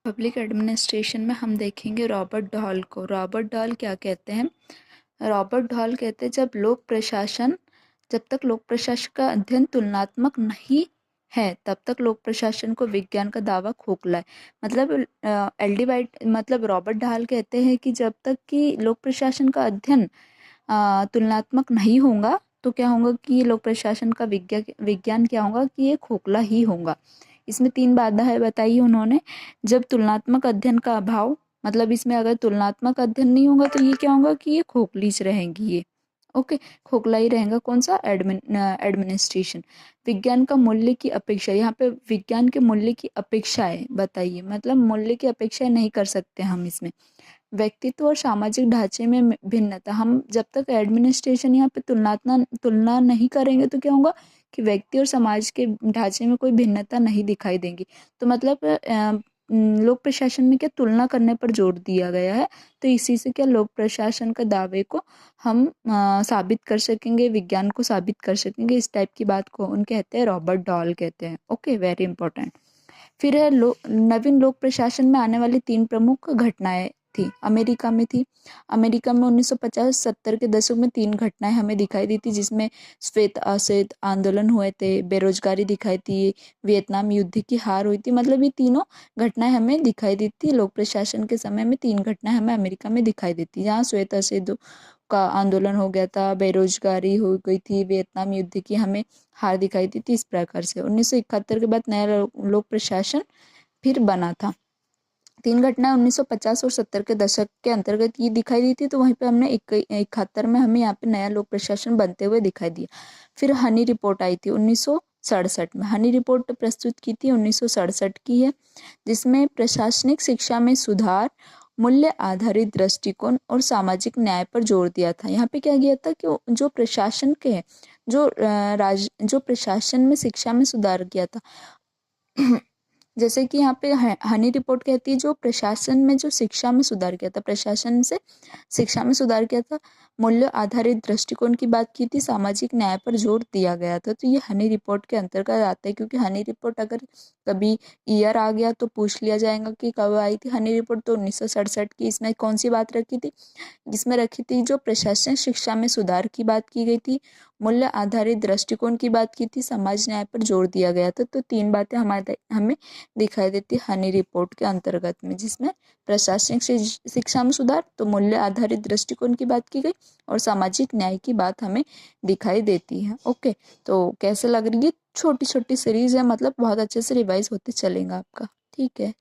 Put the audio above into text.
Public administration में हम देखेंगे रॉबर्ट डॉल को। रॉबर्ट डॉल क्या कहते हैं? रॉबर्ट डॉल कहते हैं जब तक लोक प्रशासन का अध्ययन तुलनात्मक नहीं है तब तक लोक प्रशासन को विज्ञान का दावा खोखला है। मतलब एलडी वाइट मतलब रॉबर्ट डॉल कहते हैं कि जब तक कि लोक प्रशासन का अध्ययन तुलनात्मक नहीं होगा तो क्या होगा कि लोक प्रशासन का विज्ञान क्या होगा कि ये खोखला ही होगा। इसमें 3 बाधाएं बताई उन्होंने। जब तुलनात्मक अध्ययन का अभाव, मतलब इसमें अगर तुलनात्मक अध्ययन नहीं होगा तो ये क्या होगा कि ये खोखलीच रहेंगी ये। ओके, खोखला ही रहेगा कौन सा? एडमिनिस्ट्रेशन। विज्ञान का मूल्य की अपेक्षा, यहाँ पे विज्ञान के मूल्य की अपेक्षा है, बताइए मतलब मूल्य की अपेक्षा नहीं कर सकते हम इसमें। व्यक्तित्व और सामाजिक ढांचे में भिन्नता, हम जब तक एडमिनिस्ट्रेशन यहाँ पे तुलना नहीं करेंगे तो क्या होगा कि व्यक्ति और समाज के ढांचे में कोई भिन्नता नहीं दिखाई देंगी। तो मतलब लोक प्रशासन में क्या तुलना करने पर जोर दिया गया है। तो इसी से क्या लोक प्रशासन का दावे को हम साबित कर सकेंगे, विज्ञान को साबित कर सकेंगे। इस टाइप की बात को उन कहते हैं रॉबर्ट डॉल कहते हैं। Okay, very important. फिर है नवीन लोक प्रशासन में आने वाली 3 प्रमुख घटनाएं थी, अमेरिका में थी। अमेरिका में 1950-70 के दशक में 3 घटनाएं हमें दिखाई दी थी, जिसमें श्वेत अश्वेत आंदोलन हुए थे, बेरोजगारी दिखाई थी, वियतनाम युद्ध की हार हुई थी। मतलब ये तीनों घटनाएं हमें दिखाई दी थी। लोक प्रशासन के समय में 3 घटनाएं हमें अमेरिका में दिखाई दी थी, जहाँ श्वेत अश्वेत का आंदोलन हो गया था, बेरोजगारी हो गई थी, वियतनाम युद्ध की हमें हार दिखाई दी थी। इस प्रकार से 1971 के बाद नया लोक प्रशासन फिर बना था। 3 घटनाएं 1950 और 70 के दशक के अंतर्गत ये दिखाई दी थी, तो वहीं पे हमने 71 में हमें यहाँ पे नया लोक प्रशासन बनते हुए दिखाई दिया। फिर हनी रिपोर्ट आई थी 1967 में। हनी रिपोर्ट प्रस्तुत की थी 1967 की है, जिसमें प्रशासनिक शिक्षा में सुधार, मूल्य आधारित दृष्टिकोण और सामाजिक न्याय पर जोर दिया था। यहाँ पे क्या किया था कि जो प्रशासन के हैं, जो प्रशासन में शिक्षा में सुधार किया था जैसे कि यहाँ पे हनी रिपोर्ट कहती है जो प्रशासन में जो शिक्षा में सुधार किया था, प्रशासन से शिक्षा में सुधार किया था, मूल्य आधारित दृष्टिकोण की बात की थी, सामाजिक न्याय पर जोर दिया गया था। तो ये हनी रिपोर्ट के अंतर्गत आता है, क्योंकि हनी रिपोर्ट अगर कभी ईयर आ गया तो पूछ लिया जाएगा कि कब आई थी हनी रिपोर्ट। तो 1967 की। इसमें कौन सी बात रखी थी? इसमें रखी थी जो प्रशासन शिक्षा में सुधार की बात की गई थी, मूल्य आधारित दृष्टिकोण की बात की थी, समाज न्याय पर जोर दिया गया था। तो 3 बातें हमें दिखाई देती हनी रिपोर्ट के अंतर्गत में, जिसमें प्रशासनिक शिक्षा में सुधार, तो मूल्य आधारित दृष्टिकोण की बात की गई और सामाजिक न्याय की बात हमें दिखाई देती है। ओके, तो कैसे लग रही है? छोटी छोटी सीरीज है, मतलब बहुत अच्छे से रिवाइज होते चलेगा आपका। ठीक है।